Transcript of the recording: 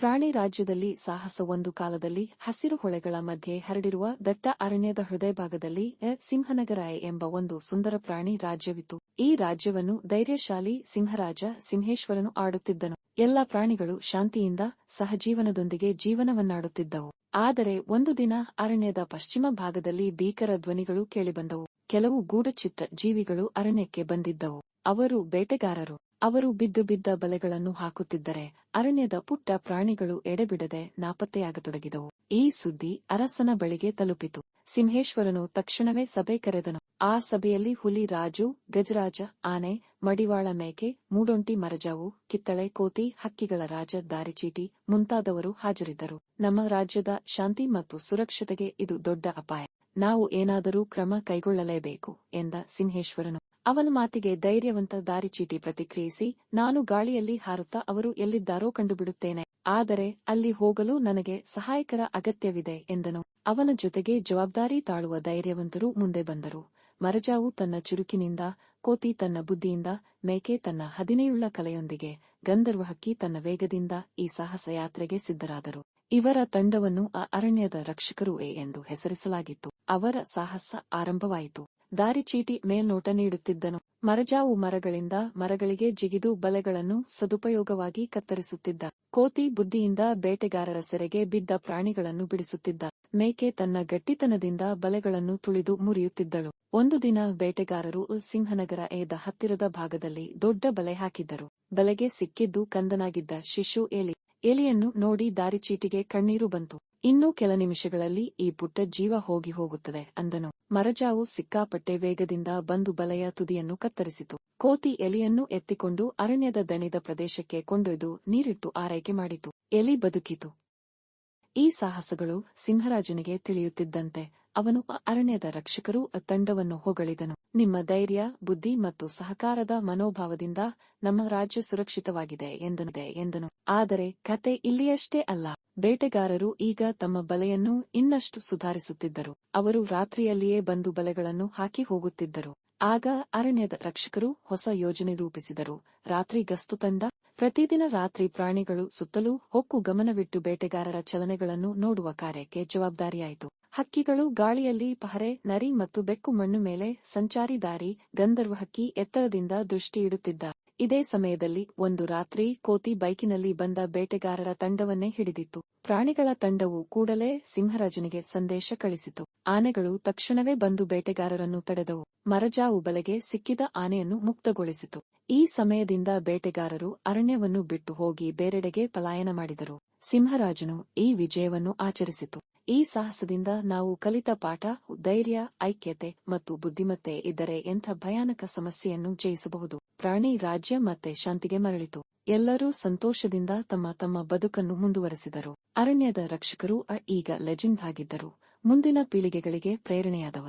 ಪ್ರಾಣಿ ರಾಜ್ಯದಲ್ಲಿ ಸಾಹಸ. ಒಂದು ಕಾಲದಲ್ಲಿ ಹಸಿರು ಹೊಳೆಗಳ ಮಧ್ಯೆ ಹರಡಿರುವ ದಟ್ಟ ಅರಣ್ಯದ ಹೃದಯಭಾಗದಲ್ಲಿ ಸಿಂಹನಗರ ಎಂಬ ಒಂದು ಸುಂದರ ಪ್ರಾಣಿ ರಾಜ್ಯವಿತ್ತು. ಈ ರಾಜ್ಯವನ್ನು ಧೈರ್ಯಶಾಲಿ ಸಿಂಹರಾಜ ಸಿಂಹೇಶ್ವರನು ಆಡುತ್ತಿದ್ದನು. ಎಲ್ಲ ಪ್ರಾಣಿಗಳು ಶಾಂತಿಯಿಂದ ಸಹಜೀವನದೊಂದಿಗೆ ಜೀವನವನ್ನಾಡುತ್ತಿದ್ದವು. ಆದರೆ ಒಂದು ದಿನ ಅರಣ್ಯದ ಪಶ್ಚಿಮ ಭಾಗದಲ್ಲಿ ಭೀಕರ ಧ್ವನಿಗಳು ಕೇಳಿಬಂದವು. ಕೆಲವು ಗೂಢಚಿತ್ತ ಜೀವಿಗಳು ಅರಣ್ಯಕ್ಕೆ ಬಂದಿದ್ದವು. ಅವರು ಬೇಟೆಗಾರರು. ಅವರು ಬಿದ್ದು ಬಿದ್ದ ಬಲೆಗಳನ್ನು ಹಾಕುತ್ತಿದ್ದರೆ ಅರಣ್ಯದ ಪುಟ್ಟ ಪ್ರಾಣಿಗಳು ಎಡೆಬಿಡದೆ ನಾಪತ್ತೆಯಾಗತೊಡಗಿದವು. ಈ ಸುದ್ದಿ ಅರಸನ ಬಳಿಗೆ ತಲುಪಿತು. ಸಿಂಹೇಶ್ವರನು ತಕ್ಷಣವೇ ಸಭೆ ಕರೆದನು. ಆ ಸಭೆಯಲ್ಲಿ ಹುಲಿ ರಾಜು, ಗಜರಾಜ, ಆನೆ, ಮಡಿವಾಳ ಮೇಕೆ, ಮೂಡೊಂಟಿ, ಮರಜಾವು, ಕಿತ್ತಳೆ, ಕೋತಿ, ಹಕ್ಕಿಗಳ ರಾಜ ದಾರಿಚೀಟಿ ಮುಂತಾದವರು ಹಾಜರಿದ್ದರು. ನಮ್ಮ ರಾಜ್ಯದ ಶಾಂತಿ ಮತ್ತು ಸುರಕ್ಷತೆಗೆ ಇದು ದೊಡ್ಡ ಅಪಾಯ. ನಾವು ಏನಾದರೂ ಕ್ರಮ ಕೈಗೊಳ್ಳಲೇಬೇಕು ಎಂದ ಸಿಂಹೇಶ್ವರನು. ಅವನ ಮಾತಿಗೆ ಧೈರ್ಯವಂತ ದಾರಿಚೀಟಿ ಪ್ರತಿಕ್ರಿಯಿಸಿ, ನಾನು ಗಾಳಿಯಲ್ಲಿ ಹಾರುತ್ತಾ ಅವರು ಎಲ್ಲಿದ್ದಾರೋ ಕಂಡುಬಿಡುತ್ತೇನೆ. ಆದರೆ ಅಲ್ಲಿ ಹೋಗಲು ನನಗೆ ಸಹಾಯಕರ ಅಗತ್ಯವಿದೆ ಎಂದನು. ಅವನ ಜೊತೆಗೆ ಜವಾಬ್ದಾರಿ ತಾಳುವ ಧೈರ್ಯವಂತರು ಮುಂದೆ ಬಂದರು. ಮರಜಾವು ತನ್ನ ಚುರುಕಿನಿಂದ, ಕೋತಿ ತನ್ನ ಬುದ್ಧಿಯಿಂದ, ಮೇಕೆ ತನ್ನ ಹದಿನೆಯುಳ್ಳ ಕಲೆಯೊಂದಿಗೆ, ಗಂಧರ್ವ ಹಕ್ಕಿ ತನ್ನ ವೇಗದಿಂದ ಈ ಸಾಹಸ ಯಾತ್ರೆಗೆ ಸಿದ್ಧರಾದರು. ಇವರ ತಂಡವನ್ನು ಅರಣ್ಯದ ರಕ್ಷಕರು ಎಂದು ಹೆಸರಿಸಲಾಗಿತ್ತು. ಅವರ ಸಾಹಸ ಆರಂಭವಾಯಿತು. ದಾರಿಚೀಟಿ ಮೇಲ್ನೋಟ ನೀಡುತ್ತಿದ್ದನು. ಮರಜಾವು ಮರಗಳಿಂದ ಮರಗಳಿಗೆ ಜಿಗಿದು ಬಲೆಗಳನ್ನು ಸದುಪಯೋಗವಾಗಿ ಕತ್ತರಿಸುತ್ತಿದ್ದ. ಕೋತಿ ಬುದ್ಧಿಯಿಂದ ಬೇಟೆಗಾರರ ಸೆರೆಗೆ ಬಿದ್ದ ಪ್ರಾಣಿಗಳನ್ನು ಬಿಡಿಸುತ್ತಿದ್ದ. ಮೇಕೆ ತನ್ನ ಗಟ್ಟಿತನದಿಂದ ಬಲೆಗಳನ್ನು ತುಳಿದು ಮುರಿಯುತ್ತಿದ್ದಳು. ಒಂದು ದಿನ ಬೇಟೆಗಾರರು ಸಿಂಹನಗರ ಎದ ಹತ್ತಿರದ ಭಾಗದಲ್ಲಿ ದೊಡ್ಡ ಬಲೆ ಹಾಕಿದ್ದರು. ಬಲೆಗೆ ಸಿಕ್ಕಿದ್ದು ಕಂದನಾಗಿದ್ದ ಶಿಶು ಎಲಿ. ಎಲಿಯನ್ನು ನೋಡಿ ದಾರಿಚೀಟಿಗೆ ಕಣ್ಣೀರು ಬಂತು. ಇನ್ನೂ ಕೆಲ ನಿಮಿಷಗಳಲ್ಲಿ ಈ ಪುಟ್ಟ ಜೀವ ಹೋಗುತ್ತದೆ ಅಂದನು. ಮರಜಾವು ಸಿಕ್ಕಾಪಟ್ಟೆ ವೇಗದಿಂದ ಬಂದು ಬಲೆಯ ತುದಿಯನ್ನು ಕತ್ತರಿಸಿತು. ಕೋತಿ ಎಲಿಯನ್ನು ಎತ್ತಿಕೊಂಡು ಅರಣ್ಯದ ದಣಿದ ಪ್ರದೇಶಕ್ಕೆ ಕೊಂಡೊಯ್ದು ನೀರಿಟ್ಟು ಆರೈಕೆ ಮಾಡಿತು. ಎಲಿ ಬದುಕಿತು. ಈ ಸಾಹಸಗಳು ಸಿಂಹರಾಜನಿಗೆ ತಿಳಿಯುತ್ತಿದ್ದಂತೆ ಅವನು ಅರಣ್ಯದ ರಕ್ಷಕರು ತಂಡವನ್ನು ಹೊಗಳಿದನು. ನಿಮ್ಮ ಧೈರ್ಯ, ಬುದ್ಧಿ ಮತ್ತು ಸಹಕಾರದ ಮನೋಭಾವದಿಂದ ನಮ್ಮ ರಾಜ್ಯ ಸುರಕ್ಷಿತವಾಗಿದೆ ಎಂದನು. ಆದರೆ ಕತೆ ಇಲ್ಲಿಯಷ್ಟೇ ಅಲ್ಲ. ಬೇಟೆಗಾರರು ಈಗ ತಮ್ಮ ಬಲೆಯನ್ನು ಇನ್ನಷ್ಟು ಸುಧಾರಿಸುತ್ತಿದ್ದರು. ಅವರು ರಾತ್ರಿಯಲ್ಲಿಯೇ ಬಂದು ಬಲೆಗಳನ್ನು ಹಾಕಿ ಹೋಗುತ್ತಿದ್ದರು. ಆಗ ಅರಣ್ಯದ ರಕ್ಷಕರು ಹೊಸ ಯೋಜನೆ ರೂಪಿಸಿದರು. ರಾತ್ರಿ ಗಸ್ತು ತಂಡ. ಪ್ರತಿದಿನ ರಾತ್ರಿ ಪ್ರಾಣಿಗಳು ಸುತ್ತಲೂ ಹೊಕ್ಕು ಗಮನವಿಟ್ಟು ಬೇಟೆಗಾರರ ಚಲನೆಗಳನ್ನು ನೋಡುವ ಕಾರ್ಯಕ್ಕೆ ಜವಾಬ್ದಾರಿಯಾಯಿತು. ಹಕ್ಕಿಗಳು ಗಾಳಿಯಲ್ಲಿ ಪಹರೆ, ನರಿ ಮತ್ತು ಬೆಕ್ಕು ಮಣ್ಣು ಮೇಲೆ ಸಂಚಾರಿ ದಾರಿ, ಗಂಧರ್ವ ಹಕ್ಕಿ ಎತ್ತರದಿಂದ ದೃಷ್ಟಿ ಇಡುತ್ತಿದ್ದ. ಇದೇ ಸಮಯದಲ್ಲಿ ಒಂದು ರಾತ್ರಿ ಕೋತಿ ಬೈಕಿನಲ್ಲಿ ಬಂದ ಬೇಟೆಗಾರರ ತಂಡವನ್ನೇ ಹಿಡಿದಿತ್ತು. ಪ್ರಾಣಿಗಳ ತಂಡವು ಕೂಡಲೇ ಸಿಂಹರಾಜನಿಗೆ ಸಂದೇಶ ಕಳಿಸಿತು. ಆನೆಗಳು ತಕ್ಷಣವೇ ಬಂದು ಬೇಟೆಗಾರರನ್ನು ತಡೆದವು. ಮರಜಾವು ಬಲೆಗೆ ಸಿಕ್ಕಿದ ಆನೆಯನ್ನು ಮುಕ್ತಗೊಳಿಸಿತು. ಈ ಸಮಯದಿಂದ ಬೇಟೆಗಾರರು ಅರಣ್ಯವನ್ನು ಬಿಟ್ಟು ಹೋಗಿ ಬೇರೆಡೆಗೆ ಪಲಾಯನ ಮಾಡಿದರು. ಸಿಂಹರಾಜನು ಈ ವಿಜಯವನ್ನು ಆಚರಿಸಿತು. ಈ ಸಾಹಸದಿಂದ ನಾವು ಕಲಿತ ಪಾಠ: ಧೈರ್ಯ, ಐಕ್ಯತೆ ಮತ್ತು ಬುದ್ಧಿಮತ್ತೆ ಇದ್ದರೆ ಎಂಥ ಭಯಾನಕ ಸಮಸ್ಯೆಯನ್ನು ಜಯಿಸಬಹುದು. ಪ್ರಾಣಿ ರಾಜ್ಯ ಮತ್ತೆ ಶಾಂತಿಗೆ ಮರಳಿತು. ಎಲ್ಲರೂ ಸಂತೋಷದಿಂದ ತಮ್ಮ ತಮ್ಮ ಬದುಕನ್ನು ಮುಂದುವರೆಸಿದರು. ಅರಣ್ಯದ ರಕ್ಷಕರು ಈಗ ಲೆಜೆಂಡ್ ಆಗಿದ್ದರು. ಮುಂದಿನ ಪೀಳಿಗೆಗಳಿಗೆ ಪ್ರೇರಣೆಯಾದವರು.